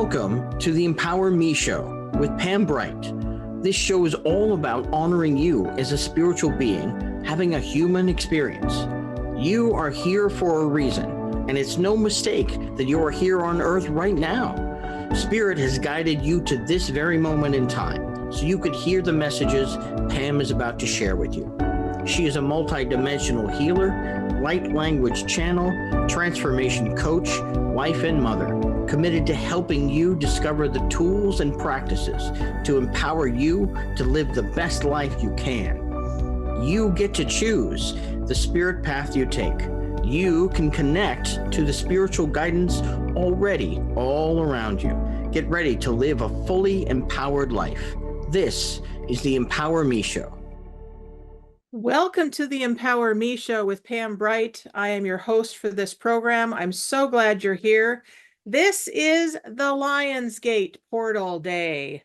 Welcome to the Empower Me Show with Pam Bright. This show is all about honoring you as a spiritual being, having a human experience. You are here for a reason, and it's no mistake that you are here on Earth right now. Spirit has guided you to this very moment in time, so you could hear the messages Pam is about to share with you. She is a multidimensional healer, light language channel, transformation coach, wife and mother, committed to helping you discover the tools and practices to empower you to live the best life you can. You get to choose the spirit path you take. You can connect to the spiritual guidance already all around you. Get ready to live a fully empowered life. This is the Empower Me Show. Welcome to the Empower Me Show with Pam Bright. I am your host for this program. I'm so glad you're here. This is the Lionsgate Portal Day.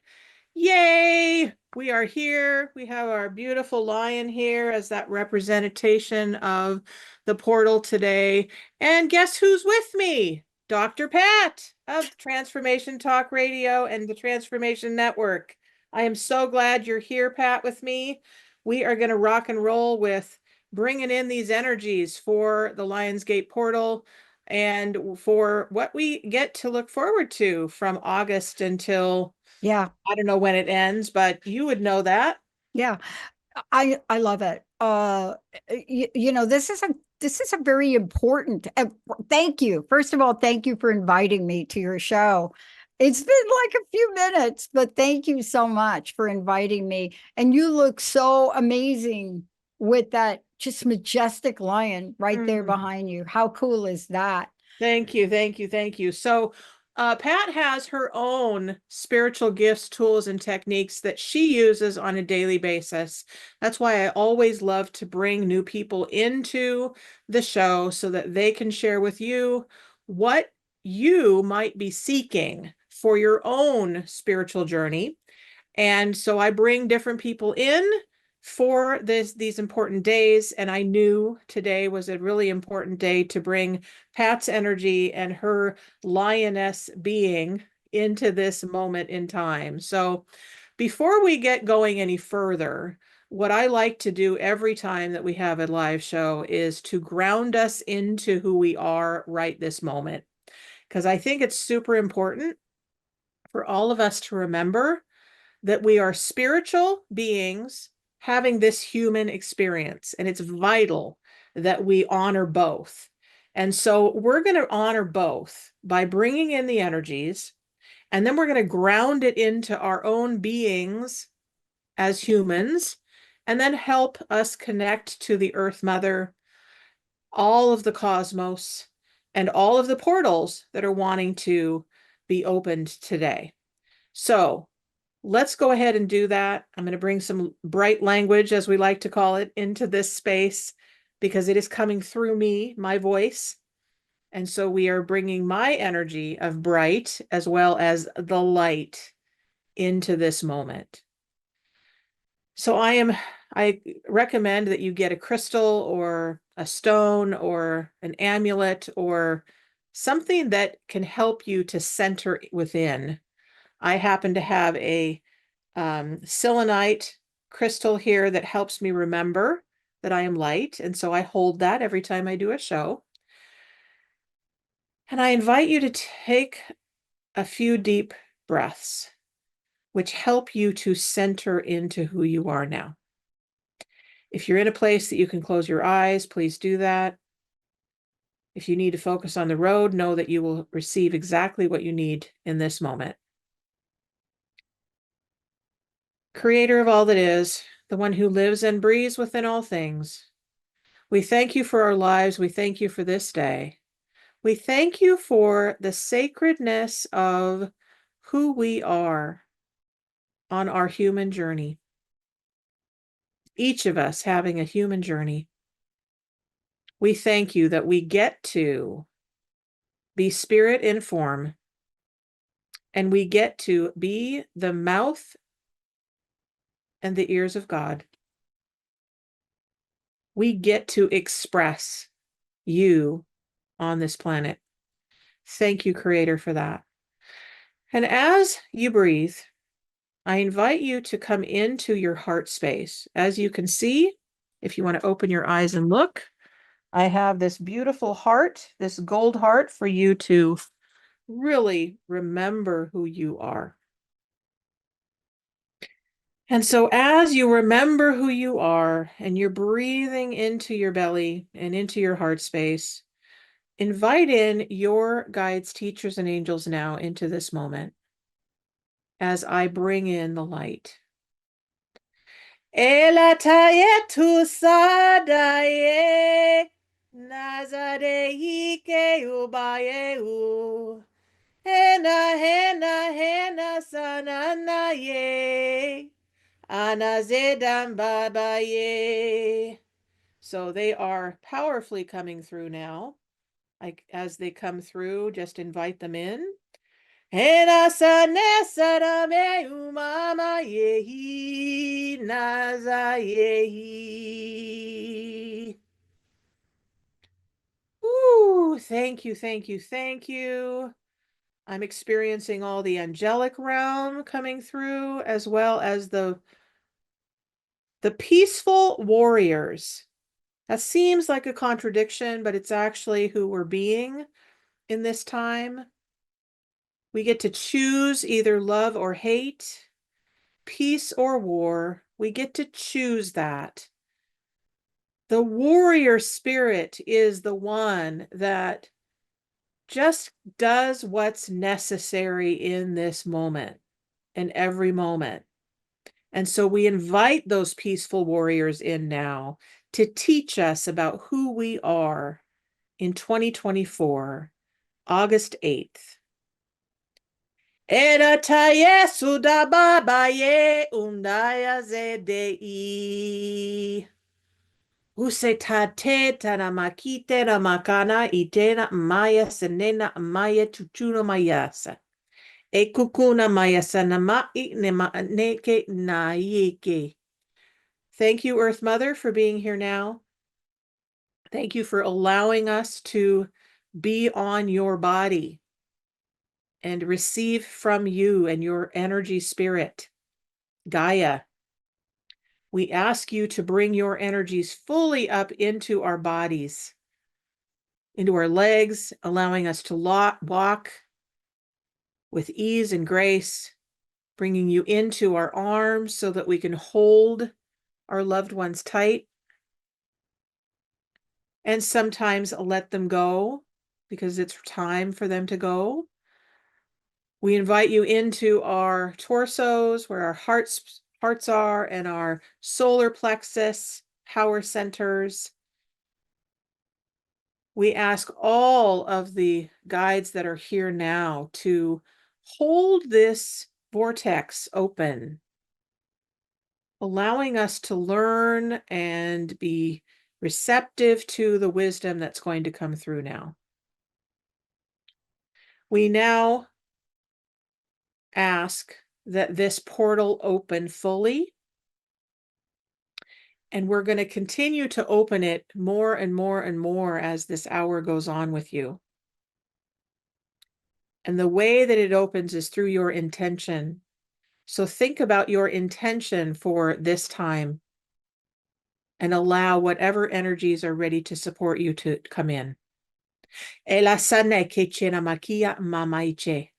Yay! We are here. We have our beautiful lion here as that representation of the portal today. And guess who's with me? Dr. Pat of Transformation Talk Radio and the Transformation Network. I am so glad you're here, Pat, with me. We are going to rock and roll with bringing in these energies for the Lionsgate Portal and for what we get to look forward to from August until, I don't know when it ends, but you would know that. Yeah, I love it. This is a very important. Thank you. First of all, thank you for inviting me to your show. It's been like a few minutes, but thank you so much for inviting me. And you look so amazing with that just majestic lion right there behind you. How cool is that? Thank you, thank you, thank you. So Pat has her own spiritual gifts, tools, and techniques that she uses on a daily basis. That's why I always love to bring new people into the show so that they can share with you what you might be seeking for your own spiritual journey. And so I bring different people in for these important days. And I knew today was a really important day to bring Pat's energy and her lioness being into this moment in time. So before we get going any further, what I like to do every time that we have a live show is to ground us into who we are right this moment. Because I think it's super important for all of us to remember that we are spiritual beings having this human experience, and it's vital that we honor both. And so we're going to honor both by bringing in the energies, and then we're going to ground it into our own beings as humans, and then help us connect to the Earth Mother, all of the cosmos, and all of the portals that are wanting to be opened today. So let's go ahead and do that. I'm going to bring some bright language, as we like to call it, into this space because it is coming through me, my voice. And so we are bringing my energy of bright as well as the light into this moment. So I recommend that you get a crystal or a stone or an amulet or something that can help you to center within. I happen to have a selenite crystal here that helps me remember that I am light. And so I hold that every time I do a show. And I invite you to take a few deep breaths, which help you to center into who you are now. If you're in a place that you can close your eyes, please do that. If you need to focus on the road, know that you will receive exactly what you need in this moment. Creator of all that is, the one who lives and breathes within all things, we thank you for our lives. We thank you for this day. We thank you for the sacredness of who we are on our human journey. Each of us having a human journey. We thank you that we get to be spirit in form, and we get to be the mouth and the ears of God. We get to express you on this planet. Thank you, Creator, for that. And as you breathe, I invite you to come into your heart space. As you can see, if you want to open your eyes and look, I have this beautiful heart, this gold heart for you to really remember who you are. And so as you remember who you are and you're breathing into your belly and into your heart space, invite in your guides, teachers, and angels now into this moment as I bring in the light. Elataye tu sadaye nazare ke ubaye u hena hena hena sanana ye anazedam babaye. So they are powerfully coming through now. Like as they come through, just invite them in. Hena sanesarame umama yehi naza yehi. Ooh, thank you, thank you, thank you. I'm experiencing all the angelic realm coming through, as well as the peaceful warriors. That seems like a contradiction, but it's actually who we're being in this time. We get to choose either love or hate, peace or war. We get to choose that. The warrior spirit is the one that just does what's necessary in this moment and every moment. And so we invite those peaceful warriors in now to teach us about who we are in 2024, August 8th. Erataye sudababaye undaya zedei. Usetate tanamakite namakana itena maya senena maya tuchuna mayasa. Ekukuna maya sanama nema neke naike. Thank you, Earth Mother, for being here now. Thank you for allowing us to be on your body and receive from you and your energy spirit, Gaia. We ask you to bring your energies fully up into our bodies, into our legs, allowing us to walk with ease and grace, bringing you into our arms so that we can hold our loved ones tight, and sometimes let them go because it's time for them to go. We invite you into our torsos where our hearts are and our solar plexus, power centers. We ask all of the guides that are here now to hold this vortex open, allowing us to learn and be receptive to the wisdom that's going to come through now. We now ask that this portal open fully, and we're going to continue to open it more and more and more as this hour goes on with you. And the way that it opens is through your intention. So think about your intention for this time and allow whatever energies are ready to support you to come in. Elasane kechena makia mamaiche.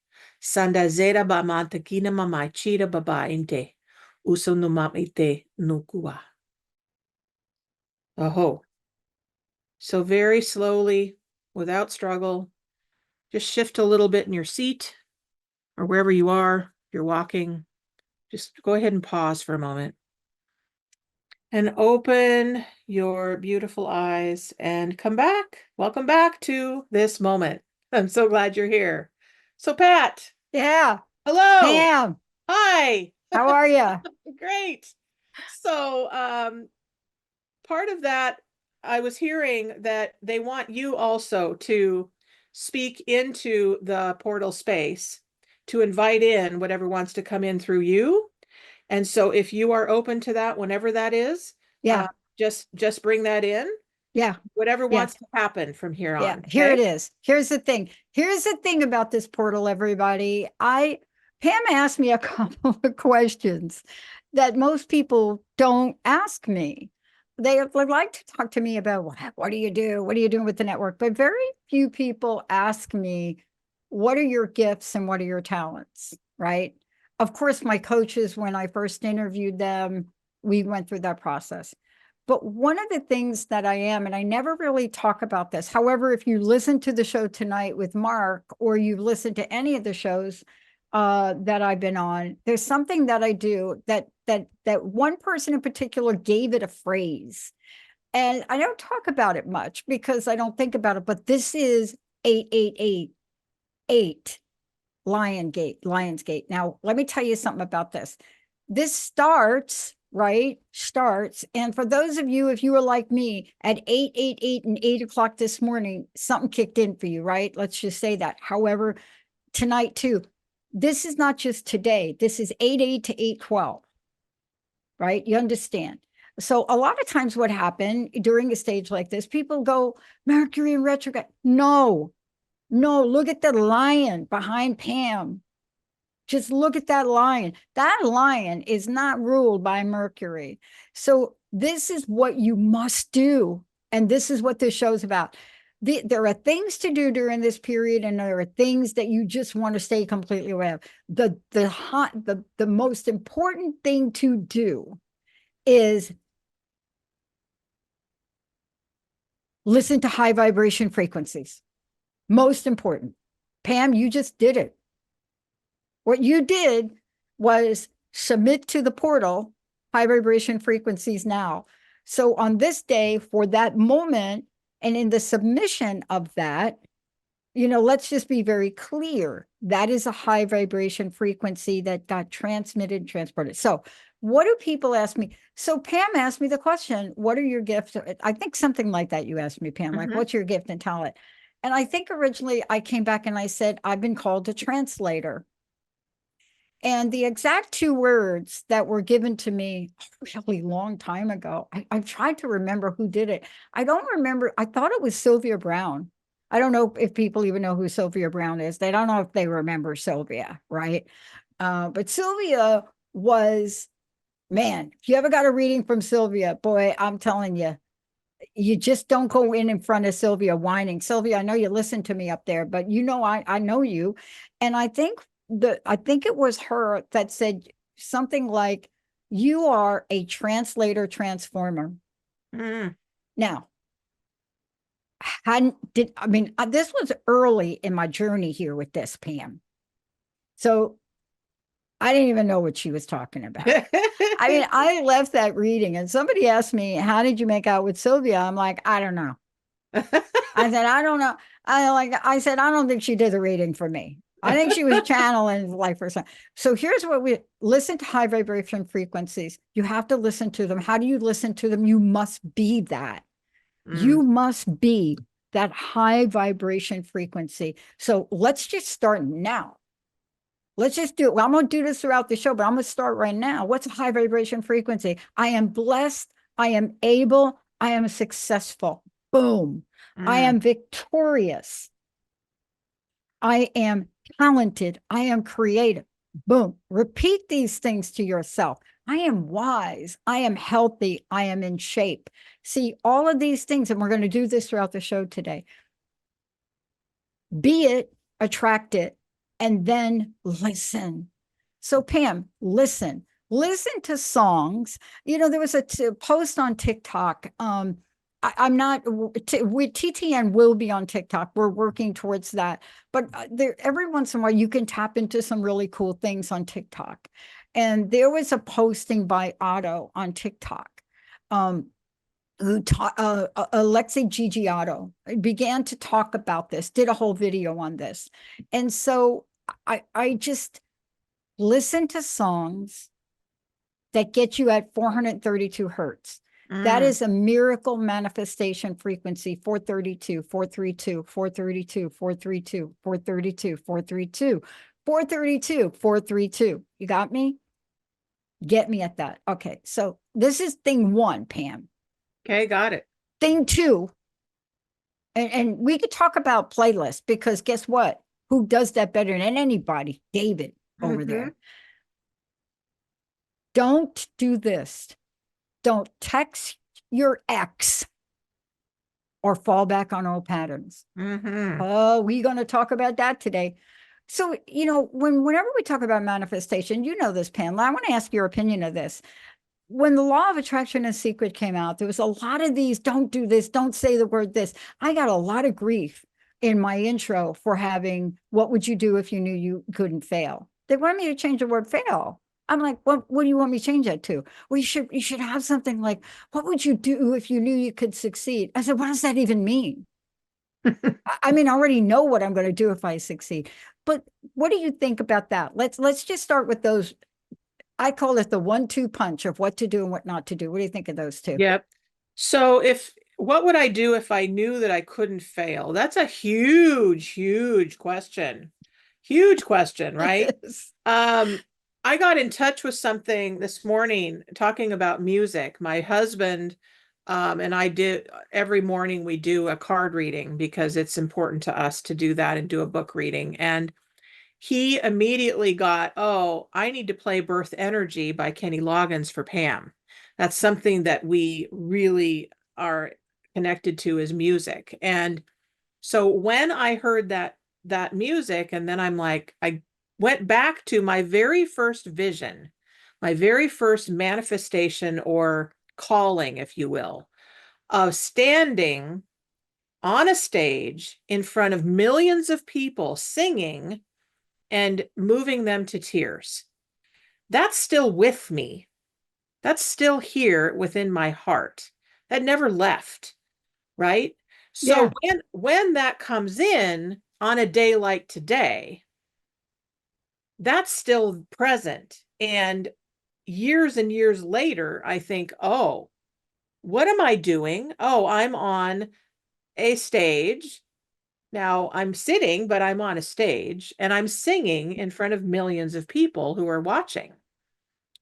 Sanda zera ba mantakina mamaichira baba inte. Uso no mamite nukua. Aho. So very slowly, without struggle, just shift a little bit in your seat or wherever you are. If you're walking, just go ahead and pause for a moment. And open your beautiful eyes and come back. Welcome back to this moment. I'm so glad you're here. So Pat. Yeah. Hello. Pam. Hi. How are you? Great. So part of that, I was hearing that they want you also to speak into the portal space to invite in whatever wants to come in through you. And so if you are open to that, whenever that is, Yeah. just bring that in. Yeah. Whatever Yeah. wants to happen from here Yeah. on. Here it Okay? is. Here's the thing. Here's the thing about this portal, everybody. Pam asked me a couple of questions that most people don't ask me. They would like to talk to me about what do you do? What are you doing with the network? But very few people ask me, what are your gifts and what are your talents? Right. Of course, my coaches, when I first interviewed them, we went through that process. But one of the things that I am, and I never really talk about this. However, if you listen to the show tonight with Mark, or you've listened to any of the shows that I've been on, there's something that I do that one person in particular gave it a phrase. And I don't talk about it much because I don't think about it, but this is 8888 Lionsgate. Now, let me tell you something about this. This starts, right? Starts. And for those of you, if you were like me at 888 and 8 o'clock this morning, something kicked in for you, right? Let's just say that. However, tonight too, this is not just today. This is 8 to 8:12, right? You understand? So a lot of times what happened during a stage like this, people go, Mercury in retrograde. No, look at the lion behind Pam. Just look at that lion. That lion is not ruled by Mercury. So this is what you must do. And this is what this show's about. There are things to do during this period, and there are things that you just want to stay completely away of. The most important thing to do is listen to high vibration frequencies. Most important. Pam, you just did it. What you did was submit to the portal high vibration frequencies now. So on this day, for that moment, and in the submission of that, let's just be very clear. That is a high vibration frequency that got transmitted, transported. So what do people ask me? So Pam asked me the question, what are your gifts? I think something like that you asked me, Pam, like, what's your gift and talent? And I think originally I came back and I said, I've been called a translator. And the exact two words that were given to me a really long time ago, I've tried to remember who did it. I don't remember. I thought it was Sylvia Browne. I don't know if people even know who Sylvia Browne is. They don't know if they remember Sylvia, right? But Sylvia was, man, if you ever got a reading from Sylvia, boy, I'm telling you, you just don't go in front of Sylvia whining. Sylvia, I know you listen to me up there, but I know you. And I think it was her that said something like, you are a translator transformer. Now, this was early in my journey here with this, Pam. So I didn't even know what she was talking about. I left that reading and somebody asked me, how did you make out with Sylvia? I'm like, I don't know. I said, I don't know. I said, I don't think she did the reading for me. I think she was channeling life or something. So here's what we listen to: high vibration frequencies. You have to listen to them. How do you listen to them? You must be that. You must be that high vibration frequency. So let's just start now. Let's just do it. Well, I'm going to do this throughout the show, but I'm going to start right now. What's a high vibration frequency? I am blessed. I am able. I am successful. Boom. I am victorious. I am talented. I am creative. Boom. Repeat these things to yourself. I am wise. I am healthy. I am in shape. See, all of these things, and we're going to do this throughout the show today. Be it, attract it, and then listen. So Pam, listen to songs. There was a post on TikTok. I'm not with TTN will be on TikTok. We're working towards that. But there, every once in a while, you can tap into some really cool things on TikTok. And there was a posting by Otto on TikTok. Who taught Alexei Gigiotto began to talk about this, did a whole video on this. And so I just listen to songs that get you at 432 hertz. That is a miracle manifestation frequency, 432, 432, 432, 432, 432, 432, 432, 432. You got me? Get me at that. Okay, so this is thing one, Pam. Okay, got it. Thing two, and we could talk about playlists, because guess what? Who does that better than anybody? David over there. Don't do this. Don't text your ex or fall back on old patterns. Oh, we're going to talk about that today. So, whenever we talk about manifestation, this, Pamela, I want to ask your opinion of this. When the law of attraction and secret came out, there was a lot of these, don't do this, don't say the word this. I got a lot of grief in my intro for having, what would you do if you knew you couldn't fail? They wanted me to change the word fail. I'm like, what do you want me to change that to? Well, you should have something like, what would you do if you knew you could succeed? I said, what does that even mean? I mean, I already know what I'm going to do if I succeed. But what do you think about that? Let's just start with those. I call it the 1-2 punch of what to do and what not to do. What do you think of those two? Yep. So what would I do if I knew that I couldn't fail? That's a huge, huge question. Huge question, right? Yes. I got in touch with something this morning talking about music. My husband and I did, every morning we do a card reading because it's important to us to do that and do a book reading. And he immediately got, oh, I need to play Birth Energy by Kenny Loggins for Pam. That's something that we really are connected to, is music. And so when I heard that music, and then I'm like, I went back to my very first vision, my very first manifestation or calling, if you will, of standing on a stage in front of millions of people singing and moving them to tears. That's still with me. That's still here within my heart. That never left, right? So when that comes in on a day like today, that's still present. And years later, I think, oh, what am I doing? Oh, I'm on a stage. Now I'm sitting, but I'm on a stage and I'm singing in front of millions of people who are watching.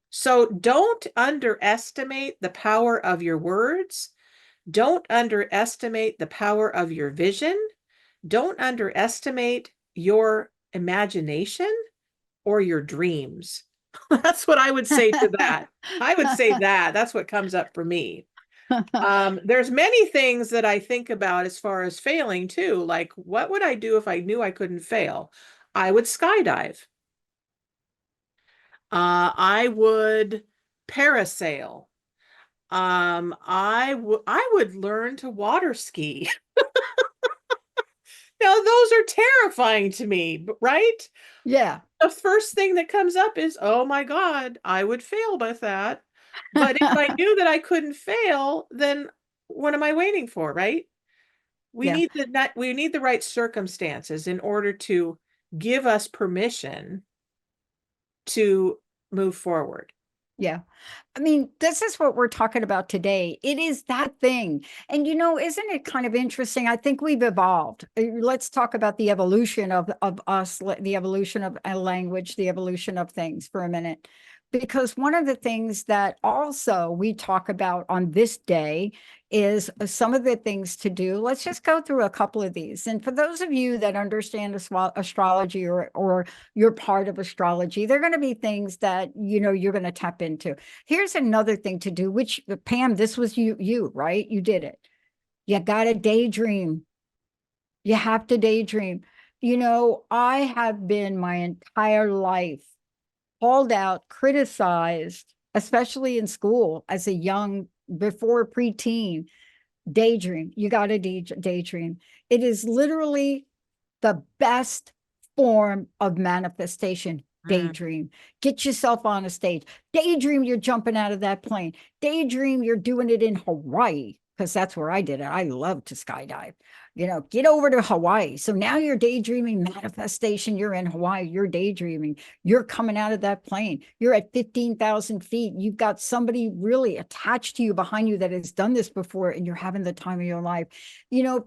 So don't underestimate the power of your words. Don't underestimate the power of your vision. Don't underestimate your imagination or your dreams. That's what I would say to that. I would say that. That's what comes up for me. There's many things that I think about as far as failing too. Like, what would I do if I knew I couldn't fail? I would skydive. I would parasail. I would learn to water ski. Now, those are terrifying to me, right? Yeah. The first thing that comes up is, oh my God, I would fail with that. But if I knew that I couldn't fail, then what am I waiting for, right? We Yeah. need the right circumstances in order to give us permission to move forward. Yeah. I mean, this is what we're talking about today. It is that thing. And isn't it kind of interesting? I think we've evolved. Let's talk about the evolution of us, the evolution of a language, the evolution of things for a minute. Because one of the things that also we talk about on this day is some of the things to do. Let's just go through a couple of these. And for those of you that understand astrology or you're part of astrology, they're going to be things that, you're going to tap into. Here's another thing to do, which, Pam, this was you, right? You did it. You got to daydream. You have to daydream. I have been my entire life called out, criticized, especially in school as a young, before preteen. Daydream. You got to daydream. It is literally the best form of manifestation. Daydream. Get yourself on a stage. Daydream you're jumping out of that plane. Daydream you're doing it in Hawaii, because that's where I did it. I love to skydive. Get over to Hawaii. So now you're daydreaming manifestation. You're in Hawaii. You're daydreaming. You're coming out of that plane. You're at 15,000 feet. You've got somebody really attached to you behind you that has done this before, and you're having the time of your life.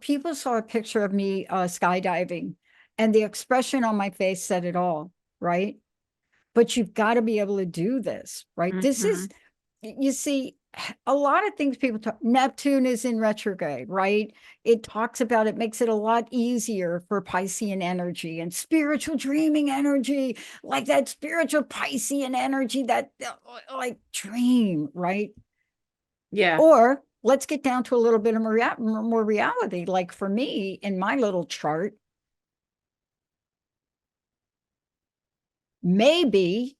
People saw a picture of me skydiving, and the expression on my face said it all, right? But you've got to be able to do this, right? This is you see, a lot of things people talk, Neptune is in retrograde, right? It talks about, it makes it a lot easier for Piscean energy and spiritual dreaming energy, like that spiritual Piscean energy, that like dream, right? Yeah. Or let's get down to a little bit of more reality. Like for me, in my little chart, maybe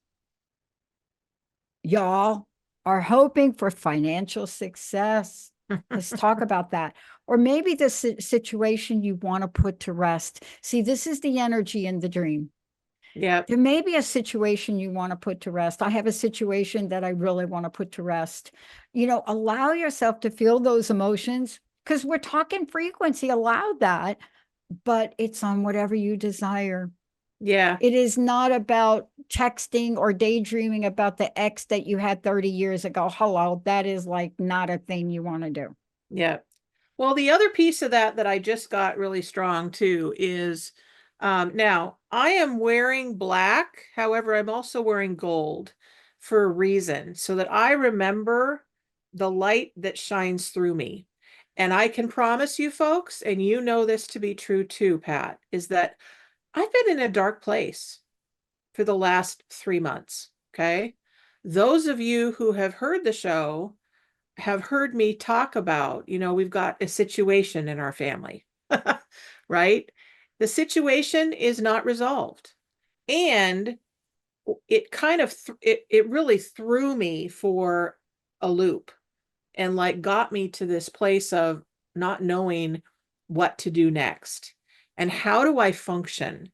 y'all are hoping for financial success. Let's talk about that. Or maybe the situation you want to put to rest. See, this is the energy in the dream. Yeah. There may be a situation you want to put to rest. I have a situation that I really want to put to rest. You know, allow yourself to feel those emotions, because we're talking frequency, allow that, but it's on whatever you desire. Yeah. It is not about texting or daydreaming about the ex that you had 30 years ago. Hello, that is like not a thing you want to do. Yeah. Well, the other piece of that I just got really strong too is now I am wearing black. However, I'm also wearing gold for a reason so that I remember the light that shines through me. And I can promise you folks, and you know this to be true too, Pat, is that I've been in a dark place for the last 3 months. Okay. Those of you who have heard the show have heard me talk about, we've got a situation in our family, right? The situation is not resolved. And it kind of, it really threw me for a loop and like got me to this place of not knowing what to do next. And how do I function?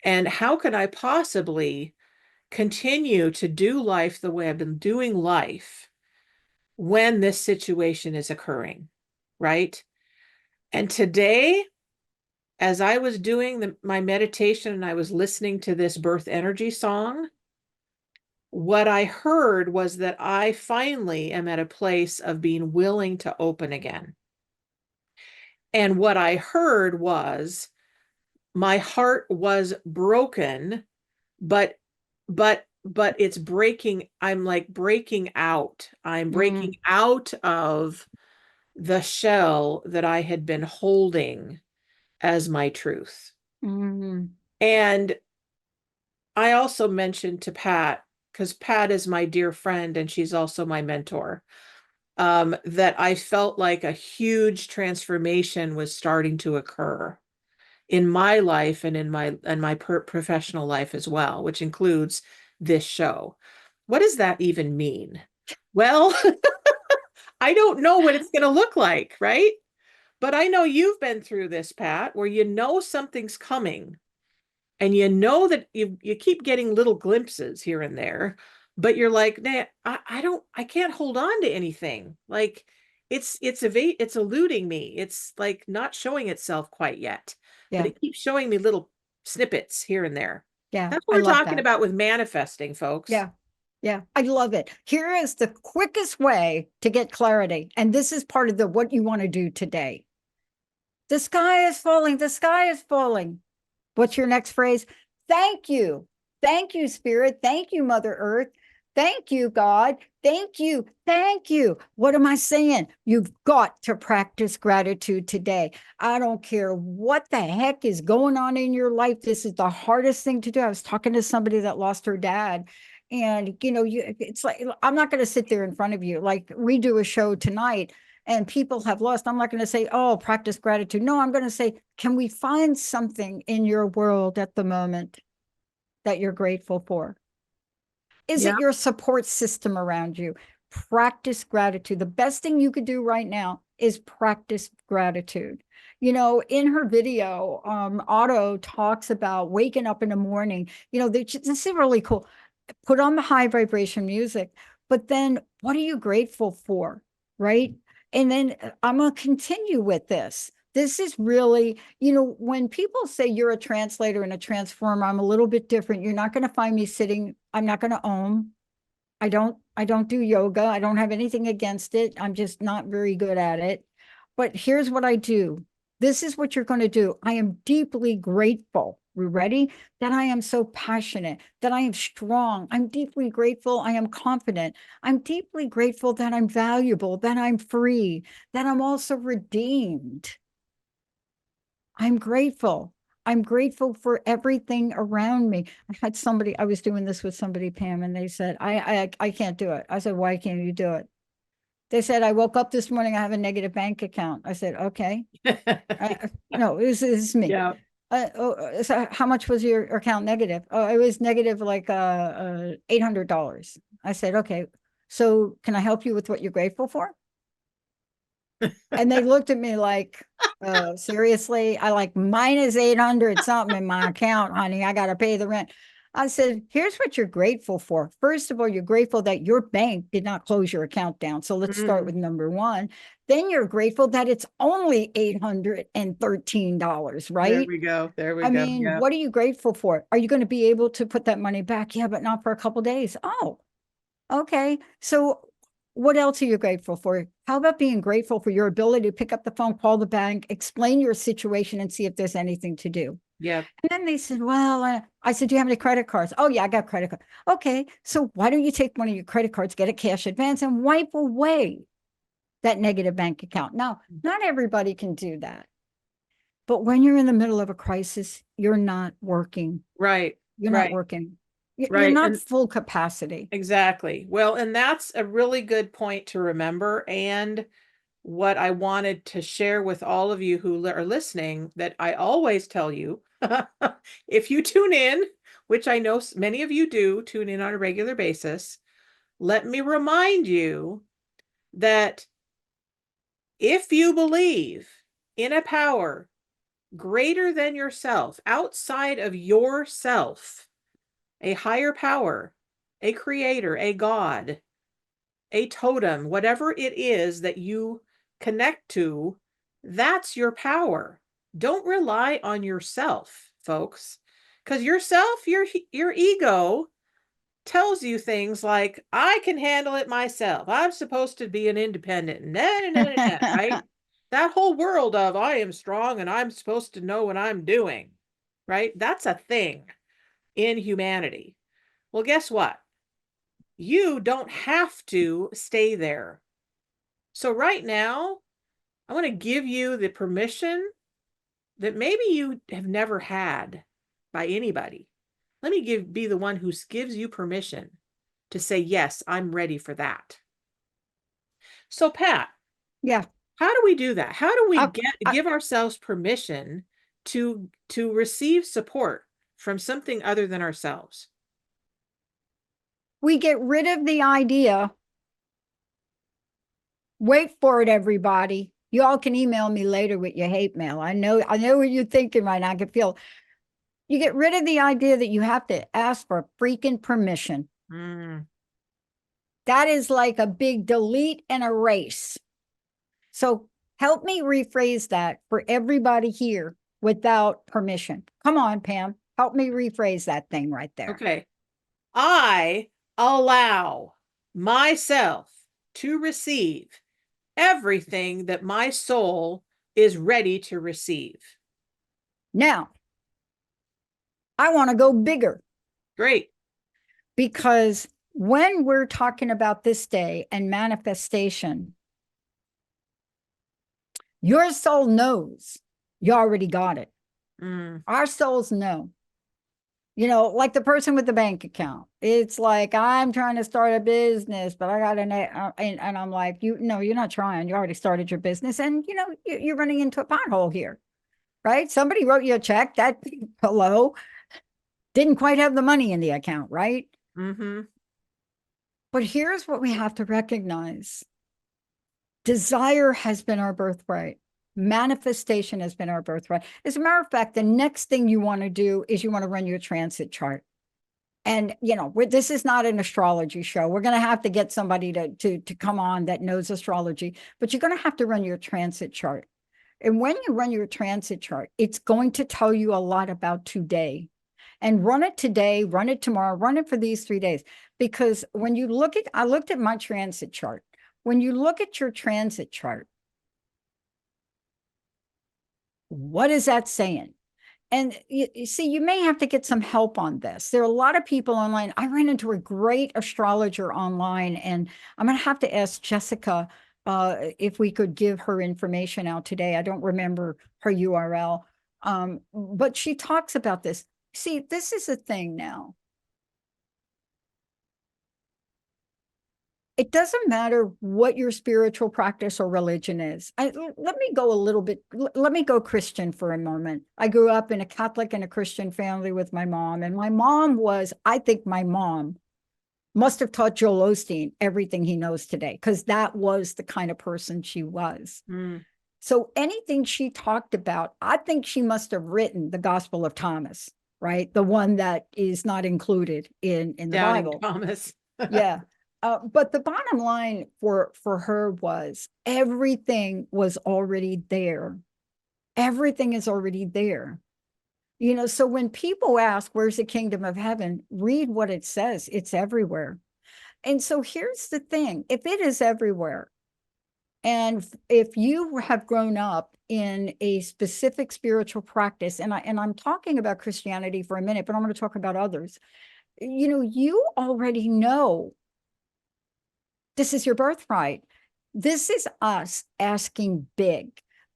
And how can I possibly continue to do life the way I've been doing life when this situation is occurring, right? And today, as I was doing my meditation and I was listening to this birth energy song, what I heard was that I finally am at a place of being willing to open again. And what I heard was my heart was broken, but it's breaking. I'm like breaking out. I'm breaking out of the shell that I had been holding as my truth. Mm. And I also mentioned to Pat, because Pat is my dear friend and she's also my mentor, that I felt like a huge transformation was starting to occur in my life and in my professional life as well, which includes this show. What does that even mean? Well, I don't know what it's going to look like, right? But I know you've been through this, Pat, where you know something's coming and you know that you keep getting little glimpses here and there, but you're like, nah, I can't hold on to anything. Like it's eluding me. It's like not showing itself quite yet, but Yeah. it keeps showing me little snippets here and there. Yeah. That's what I we're love talking that. about with manifesting, folks. Yeah. Yeah. I love it. Here is the quickest way to get clarity. And this is part of the what you want to do today. The sky is falling. The sky is falling. What's your next phrase? Thank you. Thank you, Spirit. Thank you, Mother Earth. Thank you, God. Thank you. Thank you. What am I saying? You've got to practice gratitude today. I don't care what the heck is going on in your life. This is the hardest thing to do. I was talking to somebody that lost her dad. And, it's like, I'm not going to sit there in front of you. Like we do a show tonight and people have lost. I'm not going to say, oh, practice gratitude. No, I'm going to say, can we find something in your world at the moment that you're grateful for? Is Yeah. it your support system around you? Practice gratitude. The best thing you could do right now is practice gratitude. In her video, Otto talks about waking up in the morning. This is really cool. Put on the high vibration music, but then what are you grateful for? Right. And then I'm going to continue with this. This is really, when people say you're a translator and a transformer, I'm a little bit different. You're not going to find me sitting. I'm not going to own. I don't do yoga. I don't have anything against it. I'm just not very good at it. But here's what I do. This is what you're going to do. I am deeply grateful, We're ready? That I am so passionate, that I am strong. I'm deeply grateful. I am confident. I'm deeply grateful that I'm valuable, that I'm free, that I'm also redeemed. I'm grateful. I'm grateful for everything around me. I was doing this with somebody, Pam, and they said, I can't do it. I said, why can't you do it? They said, I woke up this morning, I have a negative bank account. I said, okay. No, this is me. Yeah. So how much was your account negative? Oh, it was negative like $800. I said, okay. So can I help you with what you're grateful for? And they looked at me like, seriously? I like minus 800 something in my account, honey. I got to pay the rent. I said, here's what you're grateful for. First of all, you're grateful that your bank did not close your account down. So let's start with number one. Then you're grateful that it's only $813, right? There we go. There we I go. mean, Yeah. what are you grateful for? Are you going to be able to put that money back? Yeah, but not for a couple days. Oh, okay. So what else are you grateful for? How about being grateful for your ability to pick up the phone, call the bank, explain your situation, and see if there's anything to do? Yeah. And then they said, well, I said, do you have any credit cards? Oh, yeah, I got credit card. Okay, so why don't you take one of your credit cards, get a cash advance, and wipe away that negative bank account? Now, not everybody can do that. But when you're in the middle of a crisis, you're not working. Right. You're right. not working. You're Right. not And full capacity. exactly. Well, and that's a really good point to remember. And what I wanted to share with all of you who are listening, that I always tell you, if you tune in, which I know many of you do tune in on a regular basis, let me remind you that if you believe in a power greater than yourself, outside of yourself, a higher power, a creator, a God, a totem, whatever it is that you connect to, that's your power. Don't rely on yourself, folks, because yourself, your ego tells you things like, I can handle it myself. I'm supposed to be an independent. Right? That whole world of I am strong and I'm supposed to know what I'm doing, right? That's a thing in humanity. Well, guess what? You don't have to stay there. So right now, I want to give you the permission that maybe you have never had by anybody. Let me be the one who gives you permission to say, yes, I'm ready for that. So Pat, Yeah. how do we do that? How do we I- give ourselves permission to receive support from something other than ourselves? We get rid of the idea. Wait for it, everybody. You all can email me later with your hate mail. I know what you're thinking right now. I can feel. You get rid of the idea that you have to ask for freaking permission. That is like a big delete and erase. So help me rephrase that for everybody here without permission. Come on, Pam. Help me rephrase that thing right there. Okay. I allow myself to receive everything that my soul is ready to receive. Now, I want to go bigger. Great. Because when we're talking about this day and manifestation, your soul knows you already got it. Our souls know. You know, like the person with the bank account. It's like, I'm trying to start a business, but I got and I'm like, you're not trying. You already started your business, and you're running into a pothole here, right? Somebody wrote you a check that hello didn't quite have the money in the account, right? But here's what we have to recognize. Desire has been our birthright. Manifestation has been our birthright. As a matter of fact, the next thing you want to do is you want to run your transit chart. And, this is not an astrology show. We're going to have to get somebody to come on that knows astrology, but you're going to have to run your transit chart. And when you run your transit chart, it's going to tell you a lot about today. And run it today, run it tomorrow, run it for these 3 days. Because when you I looked at my transit chart. When you look at your transit chart, what is that saying? And you see, you may have to get some help on this. There are a lot of people online. I ran into a great astrologer online, and I'm going to have to ask Jessica if we could give her information out today. I don't remember her URL, but she talks about this. See, this is a thing now. It doesn't matter what your spiritual practice or religion is. Let me go a little bit, let me go Christian for a moment. I grew up in a Catholic and a Christian family with my mom, and my mom was, I think my mom must have taught Joel Osteen everything he knows today, because that was the kind of person she was. Mm. So anything she talked about, I think she must have written the Gospel of Thomas, right? The one that is not included in the Doubting Bible. Thomas. Yeah. But the bottom line for her was everything was already there. Everything is already there. You know, so when people ask, where's the kingdom of heaven? Read what it says. It's everywhere. And so here's the thing. If it is everywhere, and if you have grown up in a specific spiritual practice, and I'm talking about Christianity for a minute, but I'm going to talk about others, you know, you already know this is your birthright. This is us asking big.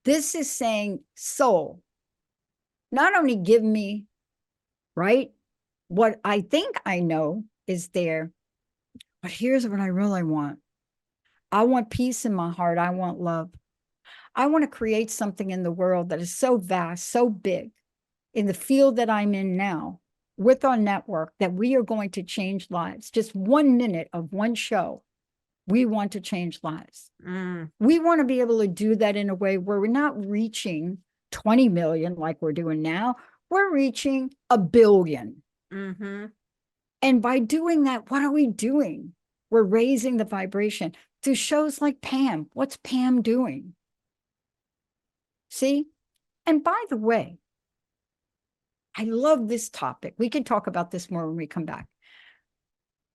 This is saying, soul, not only give me, right, what I think I know is there, but here's what I really want. I want peace in my heart. I want love. I want to create something in the world that is so vast, so big, in the field that I'm in now, with our network, that we are going to change lives. Just 1 minute of one show. We want to change lives. Mm. We want to be able to do that in a way where we're not reaching 20 million like we're doing now. We're reaching 1 billion. Mm-hmm. And by doing that, what are we doing? We're raising the vibration. Through shows like Pam, what's Pam doing? See? And by the way, I love this topic. We can talk about this more when we come back.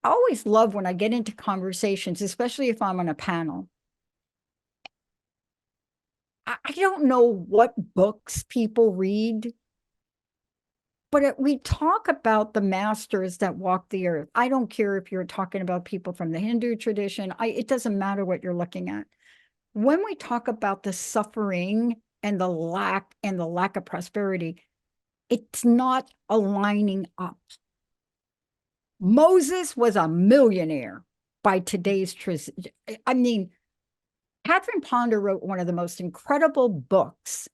I always love when I get into conversations, especially if I'm on a panel. I don't know what books people read, but we talk about the masters that walk the earth. I don't care if you're talking about people from the Hindu tradition. It doesn't matter what you're looking at. When we talk about the suffering and the lack of prosperity, it's not aligning up. Moses was a millionaire by today's I mean, Catherine Ponder wrote one of the most incredible books.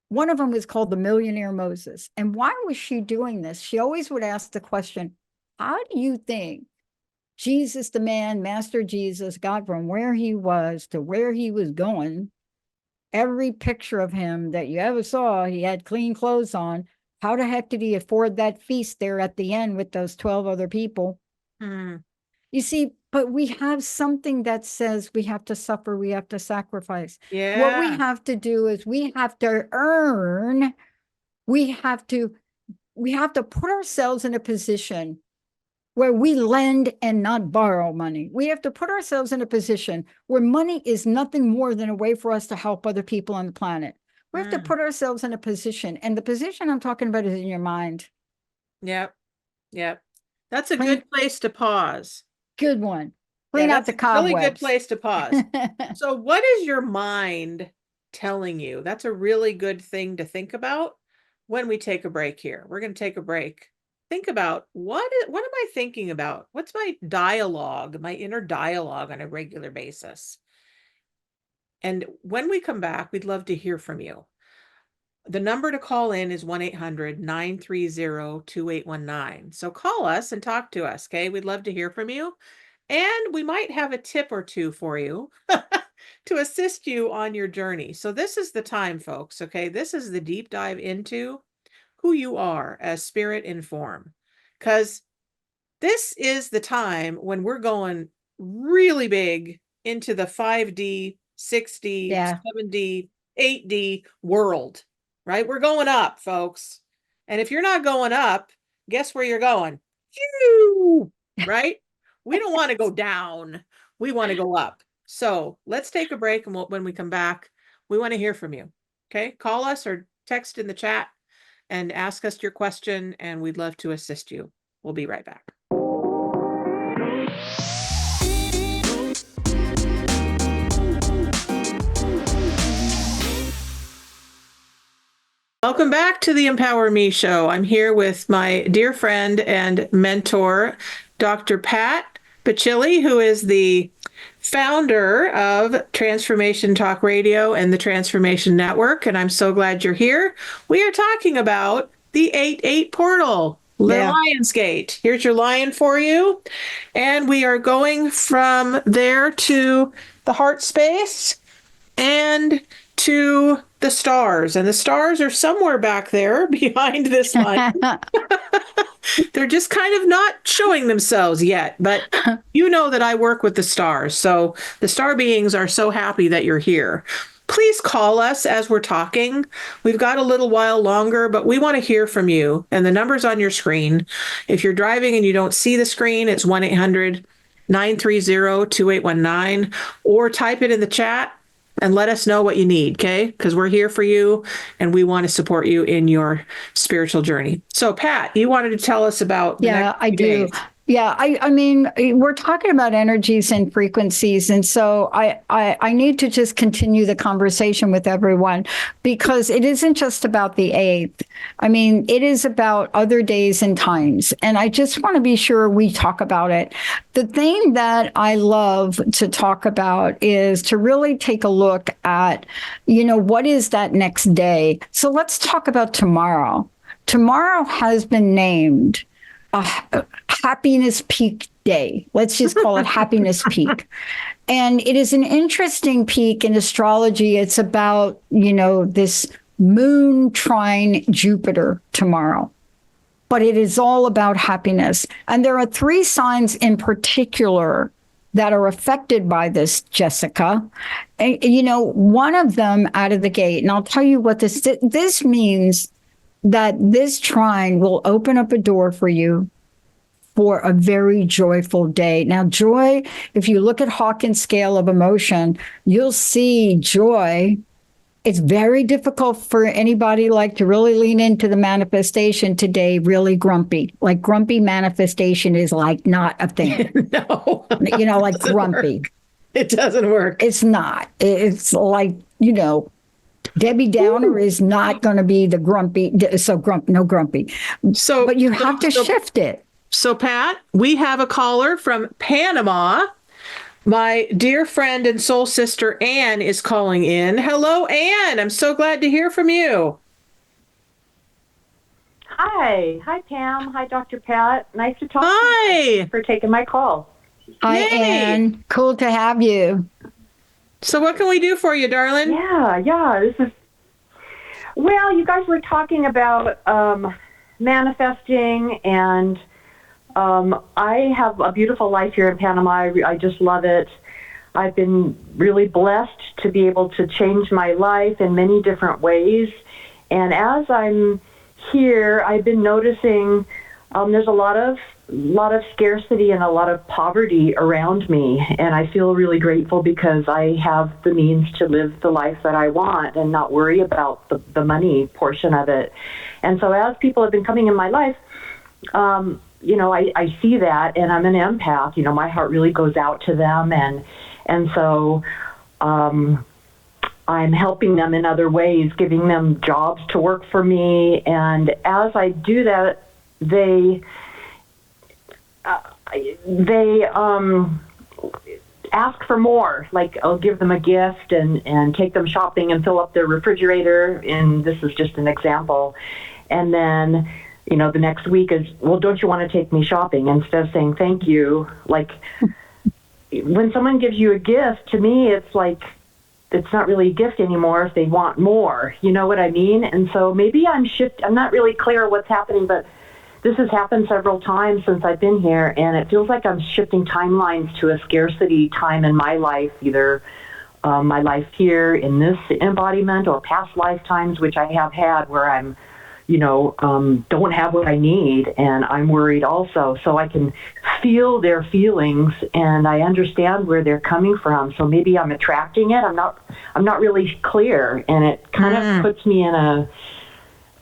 One of them was called The Millionaire Moses. And why was she doing this? She always would ask the question, how do you think Jesus, the man, Master Jesus, got from where he was to where he was going? Every picture of him that you ever saw, he had clean clothes on. How the heck did he afford that feast there at the end with those 12 other people? Mm. You see, but we have something that says we have to suffer, we have to sacrifice. Yeah. What we have to do is we have to earn, we have to put ourselves in a position where we lend and not borrow money. We have to put ourselves in a position where money is nothing more than a way for us to help other people on the planet. We have to put ourselves in a position, and the position I'm talking about is in your mind. Yep. Yep. That's a good place to pause. Good one. Clean out the cobwebs. Really good place to pause. So what is your mind telling you? That's a really good thing to think about when we take a break here. We're going to take a break. Think about what am I thinking about? What's my dialogue, my inner dialogue on a regular basis? And when we come back, we'd love to hear from you. The number to call in is 1-800-930-2819. So call us and talk to us, okay? We'd love to hear from you. And we might have a tip or two for you to assist you on your journey. So this is the time, folks, okay? This is the deep dive into who you are as spirit in form. Because this is the time when we're going really big into the 5D, 6D, Yeah. 7D, 8D world, right? We're going up, folks. And if you're not going up, guess where you're going? Right? We don't want to go down. We want to go up. So let's take a break. And when we come back, we want to hear from you. Okay. Call us or text in the chat and ask us your question, and we'd love to assist you. We'll be right back. Welcome back to the Empower Me Show. I'm here with my dear friend and mentor, Dr. Pat Baccili, who is the founder of Transformation Talk Radio and the Transformation Network. And I'm so glad you're here. We are talking about the 8-8 portal, the Lion's Gate. Here's your lion for you. And we are going from there to the heart space and to the stars. And the stars are somewhere back there behind this line. They're just kind of not showing themselves yet, but you know that I work with the stars. So the star beings are so happy that you're here. Please call us as we're talking. We've got a little while longer, but we want to hear from you. And the number's on your screen. If you're driving and you don't see the screen, it's 1-800-930-2819, or type it in the chat and let us know what you need, okay? Because we're here for you and we want to support you in your spiritual journey. So, Pat, you wanted to tell us about the next few days. Yeah, I mean, we're talking about energies and frequencies. And so I need to just continue the conversation with everyone, because it isn't just about the 8th. I mean, it is about other days and times. And I just want to be sure we talk about it. The thing that I love to talk about is to really take a look at, what is that next day? So let's talk about tomorrow. Tomorrow has been named a happiness peak day. Let's just call it happiness peak. And it is an interesting peak in astrology. It's about, this moon trine Jupiter tomorrow. But it is all about happiness. And there are 3 signs in particular that are affected by this, Jessica. And, one of them out of the gate, and I'll tell you what this means, that this trine will open up a door for you for a very joyful day. Now, joy, if you look at Hawkins' scale of emotion, you'll see joy. It's very difficult for anybody to really lean into the manifestation today, really grumpy. Like grumpy manifestation is not a thing. No. Grumpy. Work. It doesn't work. It's not. It's Debbie Downer is not going to be the grumpy, no grumpy. So, but you have to shift it. So, Pat, we have a caller from Panama. My dear friend and soul sister, Anne, is calling in. Hello, Anne. I'm so glad to hear from you. Hi. Hi, Pam. Hi, Dr. Pat. Nice to talk to you. Hi. For taking my call. Hi, Yay. Anne. Cool to have you. So what can we do for you, darling? Yeah. Well, you guys were talking about manifesting, and I have a beautiful life here in Panama. I just love it. I've been really blessed to be able to change my life in many different ways. And as I'm here, I've been noticing there's a lot of scarcity and a lot of poverty around me, and I feel really grateful because I have the means to live the life that I want and not worry about the money portion of it. And so as people have been coming in my life, I see that, and I'm an empath. My heart really goes out to them, and so I'm helping them in other ways, giving them jobs to work for me. And as I do that, they ask for more. Like, I'll give them a gift and take them shopping and fill up their refrigerator. And this is just an example. And then, the next week is, well, don't you want to take me shopping? Instead of saying thank you. Like, when someone gives you a gift, to me, it's like, it's not really a gift anymore if they want more. You know what I mean? And so maybe I'm not really clear what's happening, but this has happened several times since I've been here, and it feels like I'm shifting timelines to a scarcity time in my life, either my life here in this embodiment or past lifetimes, which I have had, where I'm, don't have what I need, and I'm worried also. So I can feel their feelings and I understand where they're coming from. So maybe I'm attracting it. I'm not really clear, and it kind of puts me in a,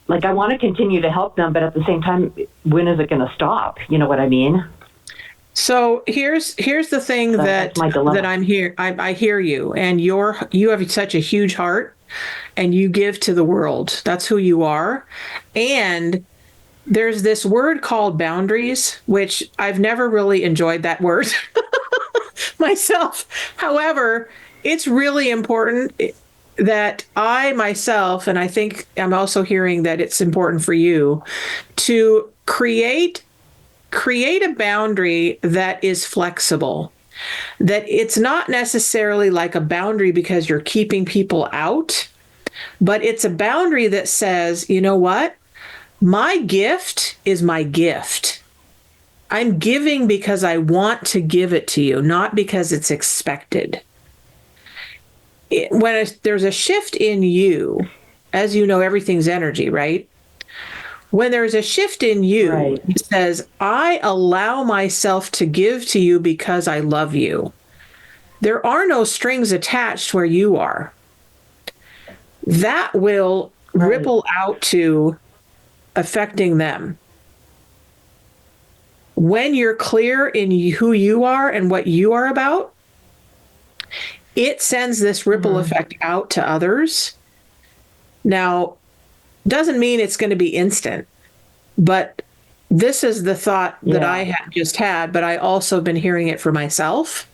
like, I want to continue to help them, but at the same time, when is it going to stop? You know what I mean? So here's the thing that I'm here. I hear you, and you have such a huge heart, and you give to the world. That's who you are. And there's this word called boundaries, which I've never really enjoyed that word myself. However, it's really important that I myself, and I think I'm also hearing that it's important for you to create a boundary that is flexible, that it's not necessarily like a boundary because you're keeping people out, but it's a boundary that says, you know what? My gift is my gift. I'm giving because I want to give it to you, not because it's expected. When there's a shift in you, as you know, everything's energy, right? When there's a shift in you, right, it says, I allow myself to give to you because I love you. There are no strings attached where you are. That will ripple out to affecting them. When you're clear in who you are and what you are about, it sends this ripple effect out to others. Now, doesn't mean it's going to be instant, but this is the thought that I had just had, but I also been hearing it for myself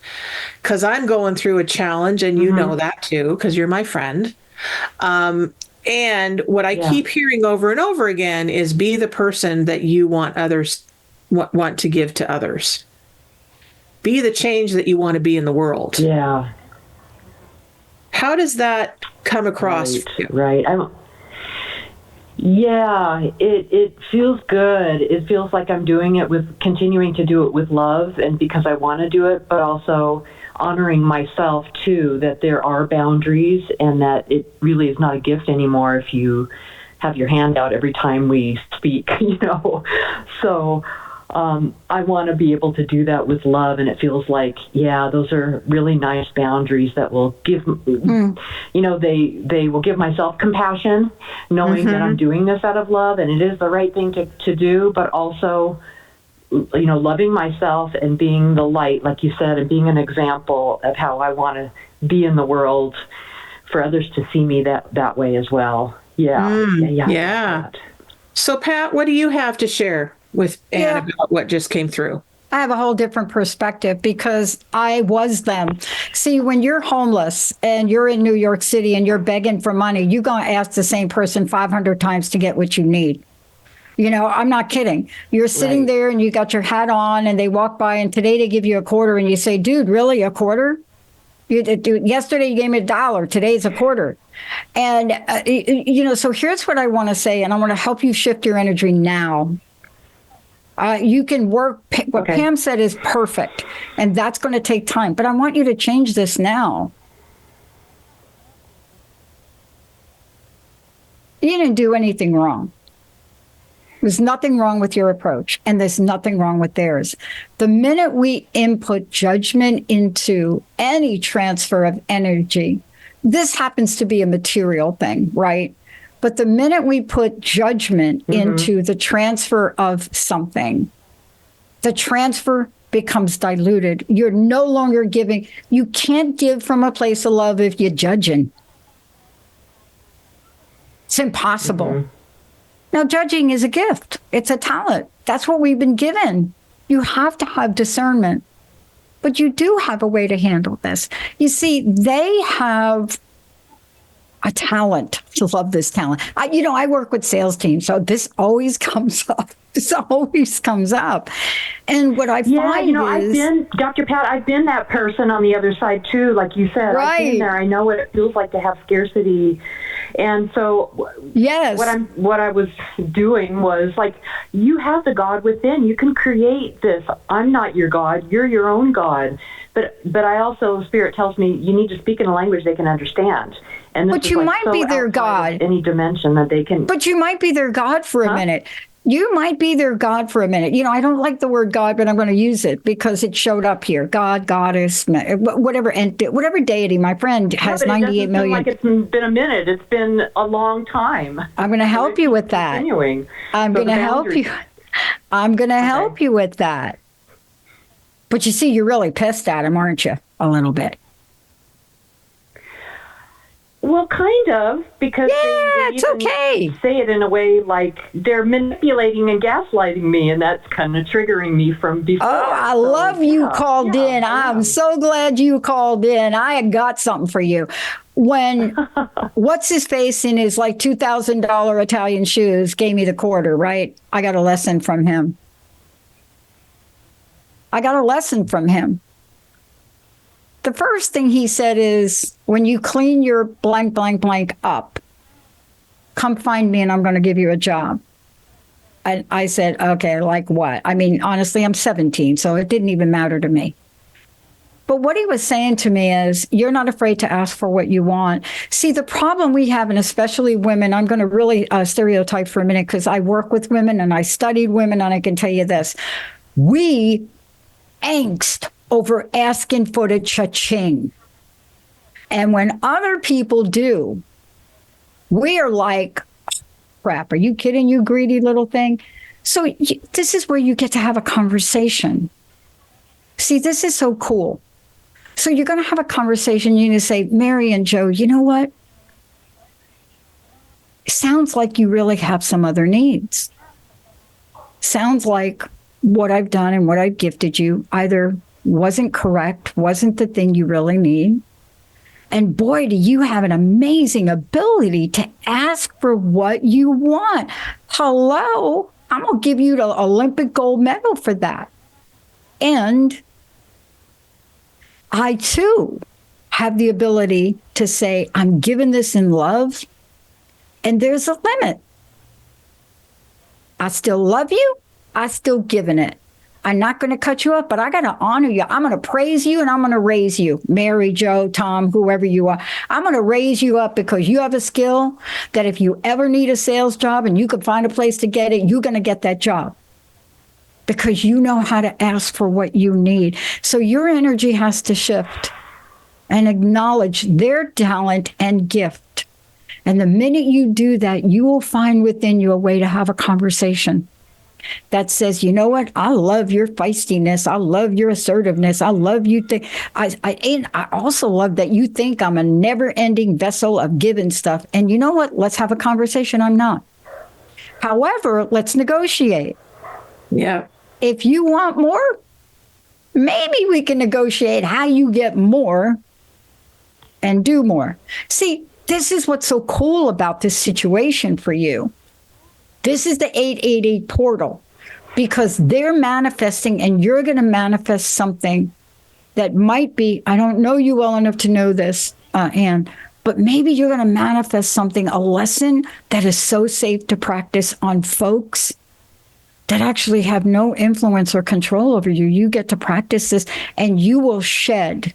because I'm going through a challenge, and you know that too, because you're my friend. And what I keep hearing over and over again is be the person that you want others want to give to others. Be the change that you want to be in the world. Yeah. How does that come across for you? Right. It feels good. It feels like I'm doing it continuing to do it with love, and because I want to do it, but also honoring myself too, that there are boundaries and that it really is not a gift anymore if you have your hand out every time we speak, you know. So I want to be able to do that with love, and it feels like, those are really nice boundaries that will give, you know, they will give myself compassion, knowing that I'm doing this out of love, and it is the right thing to do, but also, you know, loving myself and being the light, like you said, and being an example of how I want to be in the world for others to see me that way as well. Yeah. So, Pat, what do you have to share with Anne about what just came through? I have a whole different perspective because I was them. See, when you're homeless and you're in New York City and you're begging for money, you're going to ask the same person 500 times to get what you need. You know, I'm not kidding. You're sitting there and you got your hat on and they walk by and today they give you a quarter and you say, dude, really a quarter? Yesterday you gave me $1. Today's a quarter. And, you know, so here's what I want to say, and I want to help you shift your energy now. You can work, what Pam said is perfect, and that's going to take time. But I want you to change this now. You didn't do anything wrong. There's nothing wrong with your approach, and there's nothing wrong with theirs. The minute we input judgment into any transfer of energy, this happens to be a material thing, right? But the minute we put judgment into the transfer of something, the transfer becomes diluted. You're no longer giving. You can't give from a place of love if you're judging. It's impossible. Now, judging is a gift. It's a talent. That's what we've been given. You have to have discernment. But you do have a way to handle this. You see, they have a talent. To love this talent. I work with sales teams, so this always comes up. This always comes up. And what I find is... I've been, Dr. Pat, I've been that person on the other side too, like you said. Right. I've been there. I know what it feels like to have scarcity. And so what I was doing was like, you have the God within. You can create this. I'm not your God. You're your own God. But I also, Spirit tells me, you need to speak in a language they can understand. And but you might be their God. Any dimension that they can. But you might be their God for a minute. You might be their God for a minute. You know, I don't like the word God, but I'm going to use it because it showed up here. God, goddess, whatever deity. My friend has 98 million. Like it's been a minute. It's been a long time. I'm going to help you with that. Continuing. I'm going to help you. I'm going to help you with that. But you see, you're really pissed at him, aren't you? A little bit. Well, kind of, because they it's okay. say it in a way like they're manipulating and gaslighting me, and that's kind of triggering me from before. Oh, I love you called in. I'm so glad you called in. I got something for you. When what's his face in his like $2,000 Italian shoes gave me the quarter, right? I got a lesson from him. The first thing he said is, when you clean your blank, blank, blank up, come find me and I'm going to give you a job. And I said, okay, like what? I mean, honestly, I'm 17, so it didn't even matter to me. But what he was saying to me is, you're not afraid to ask for what you want. See, the problem we have, and especially women, I'm going to really stereotype for a minute because I work with women and I studied women, and I can tell you this. We angst over asking for the cha-ching. And when other people do, we are like, crap, are you kidding, you greedy little thing? So this is where you get to have a conversation. See, this is so cool. So you're going to have a conversation. You're going to say, Mary and Joe, you know what? Sounds like you really have some other needs. Sounds like what I've done and what I've gifted you either wasn't correct, wasn't the thing you really need. And boy, do you have an amazing ability to ask for what you want. Hello, I'm going to give you the Olympic gold medal for that. And I too have the ability to say, I'm giving this in love, and there's a limit. I still love you. I still giving it. I'm not going to cut you up, but I got to honor you. I'm going to praise you and I'm going to raise you. Mary, Joe, Tom, whoever you are. I'm going to raise you up because you have a skill that if you ever need a sales job and you can find a place to get it, you're going to get that job because you know how to ask for what you need. So your energy has to shift and acknowledge their talent and gift. And the minute you do that, you will find within you a way to have a conversation that says, you know what? I love your feistiness. I love your assertiveness. I love you. I also love that you think I'm a never-ending vessel of giving stuff. And you know what? Let's have a conversation. I'm not. However, let's negotiate. Yeah. If you want more, maybe we can negotiate how you get more and do more. See, this is what's so cool about this situation for you. This is the 888 portal because they're manifesting and you're going to manifest something that might be, I don't know you well enough to know this, Anne, but maybe you're going to manifest something, a lesson that is so safe to practice on folks that actually have no influence or control over you. You get to practice this and you will shed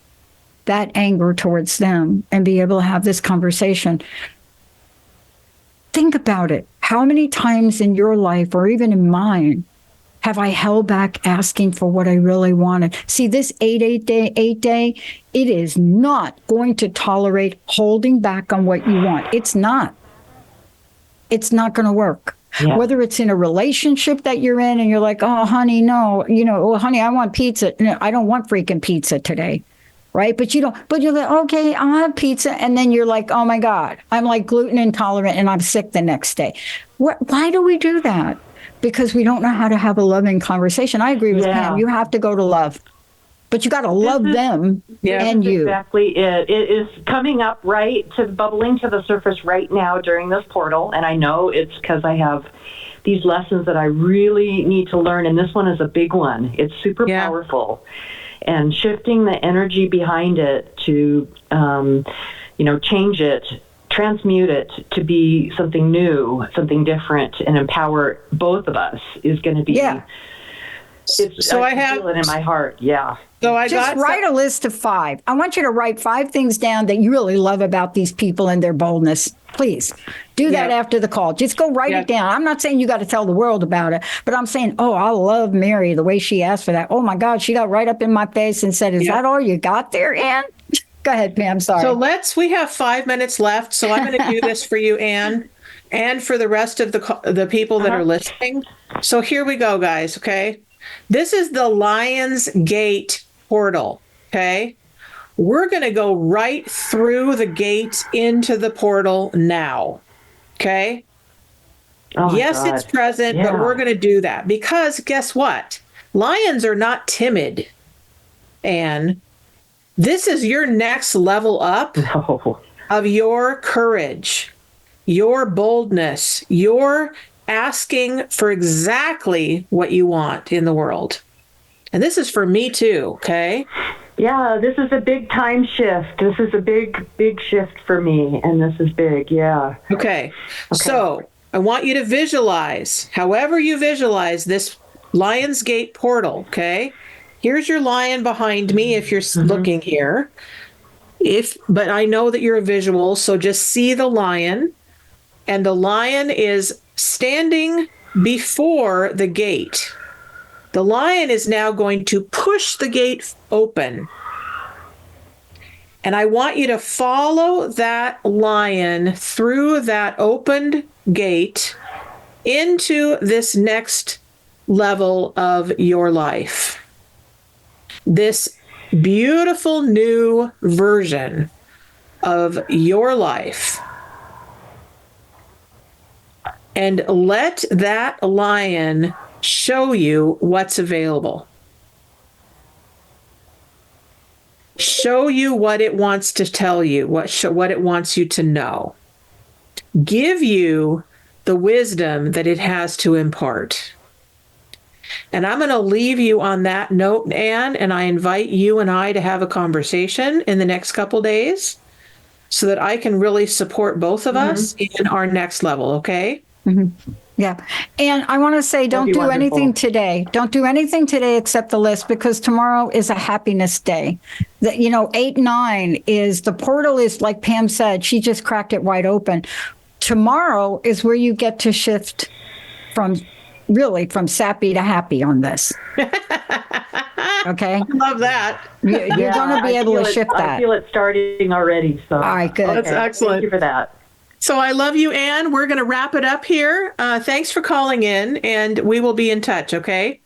that anger towards them and be able to have this conversation. Think about it. How many times in your life or even in mine have I held back asking for what I really wanted? See, this 8 day, it is not going to tolerate holding back on what you want. It's not. It's not going to work. Yeah. Whether it's in a relationship that you're in and you're like, oh, honey, no, oh, honey, I want pizza. No, I don't want freaking pizza today. Right. But you're like, OK, I'll have pizza. And then you're like, oh, my God, I'm like gluten intolerant and I'm sick the next day. Why do we do that? Because we don't know how to have a loving conversation. I agree with Pam. You have to go to love, but you got to love them and you. Exactly it. It is coming up bubbling to the surface right now during this portal. And I know it's because I have these lessons that I really need to learn. And this one is a big one. It's super powerful. And shifting the energy behind it to, change it, transmute it to be something new, something different, and empower both of us is going to be So I feel it in my heart. Yeah. So I Just write a list of 5. I want you to write 5 things down that you really love about these people and their boldness. Please do that after the call. Just go write it down. I'm not saying you got to tell the world about it, but I'm saying, oh, I love Mary, the way she asked for that. Oh my God, she got right up in my face and said, is that all you got there, Ann? Go ahead, Pam. Sorry. So we have 5 minutes left. So I'm going to do this for you, Ann, and for the rest of the people that are listening. So here we go, guys. Okay. This is the Lion's Gate portal. Okay. We're going to go right through the gate into the portal now. Okay. Oh yes, God. it's present, but we're going to do that because guess what? Lions are not timid. And this is your next level up of your courage, your boldness, your asking for exactly what you want in the world. And this is for me too, okay? Yeah, this is a big time shift. This is a big, big shift for me, and this is big, Okay. So I want you to visualize, however you visualize this Lion's Gate portal, okay? Here's your lion behind me if you're looking here. But I know that you're a visual, so just see the lion. And the lion is standing before the gate. The lion is now going to push the gate open. And I want you to follow that lion through that opened gate into this next level of your life. This beautiful new version of your life. And let that lion show you what's available. Show you what it wants to tell you, what it wants you to know. Give you the wisdom that it has to impart. And I'm going to leave you on that note, Ann, and I invite you and I to have a conversation in the next couple days so that I can really support both of us in our next level, okay? Yeah. And I want to say, don't do anything today. Don't do anything today except the list, because tomorrow is a happiness day. 8-9 is the portal is, like Pam said, she just cracked it wide open. Tomorrow is where you get to shift from sappy to happy on this. Okay. I love that. You're going to be able to shift that. I feel it starting already. So. All right, good. That's excellent. Thank you for that. So I love you, Ann. We're going to wrap it up here. Thanks for calling in, and we will be in touch, okay?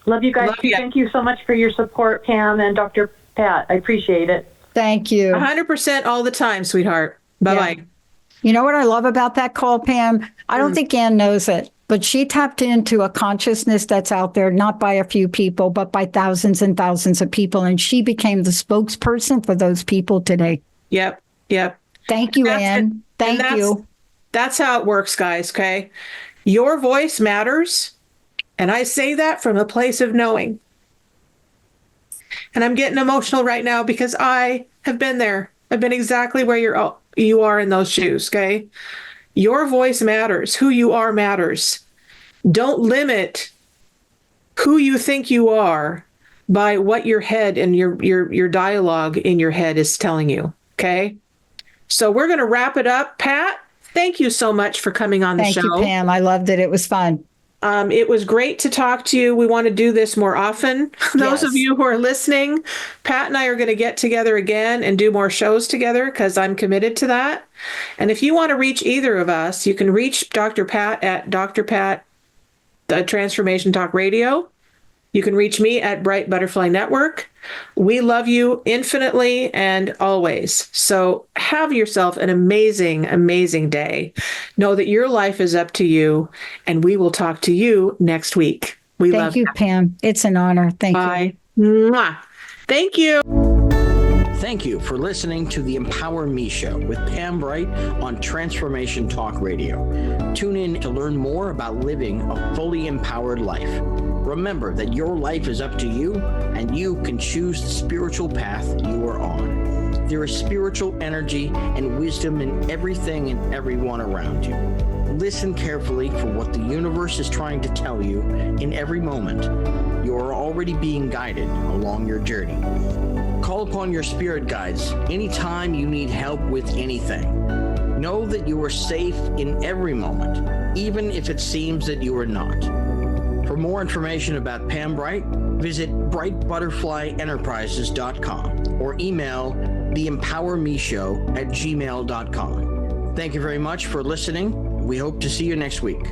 Love you guys. Thank you so much for your support, Pam and Dr. Pat. I appreciate it. Thank you. 100% all the time, sweetheart. Bye-bye. Yeah. You know what I love about that call, Pam? I don't think Ann knows it, but she tapped into a consciousness that's out there, not by a few people, but by thousands and thousands of people. And she became the spokesperson for those people today. Yep. Thank you, Ann. Thank you. That's how it works, guys, okay? Your voice matters, and I say that from a place of knowing. And I'm getting emotional right now because I have been there. I've been exactly where you are in those shoes, okay? Your voice matters. Who you are matters. Don't limit who you think you are by what your head and your dialogue in your head is telling you, okay? So we're going to wrap it up. Pat, thank you so much for coming on the show. Thank you, Pam. I loved it. It was fun. It was great to talk to you. We want to do this more often. Those of you who are listening, Pat and I are going to get together again and do more shows together because I'm committed to that. And if you want to reach either of us, you can reach Dr. Pat at Dr. Pat, the Transformation Talk Radio. You can reach me at Bright Butterfly Network. We love you infinitely and always. So have yourself an amazing, amazing day. Know that your life is up to you, and we will talk to you next week. We love you. Thank you, Pam. It's an honor. Thank you. Mwah. Thank you. Thank you for listening to the Empower Me Show with Pam Bright on Transformation Talk Radio. Tune in to learn more about living a fully empowered life. Remember that your life is up to you, and you can choose the spiritual path you are on. There is spiritual energy and wisdom in everything and everyone around you. Listen carefully for what the universe is trying to tell you in every moment. You are already being guided along your journey. Call upon your spirit guides anytime you need help with anything. Know that you are safe in every moment, even if it seems that you are not. For more information about Pam Bright, visit brightbutterflyenterprises.com or email theempowermeshow@gmail.com. Thank you very much for listening. We hope to see you next week.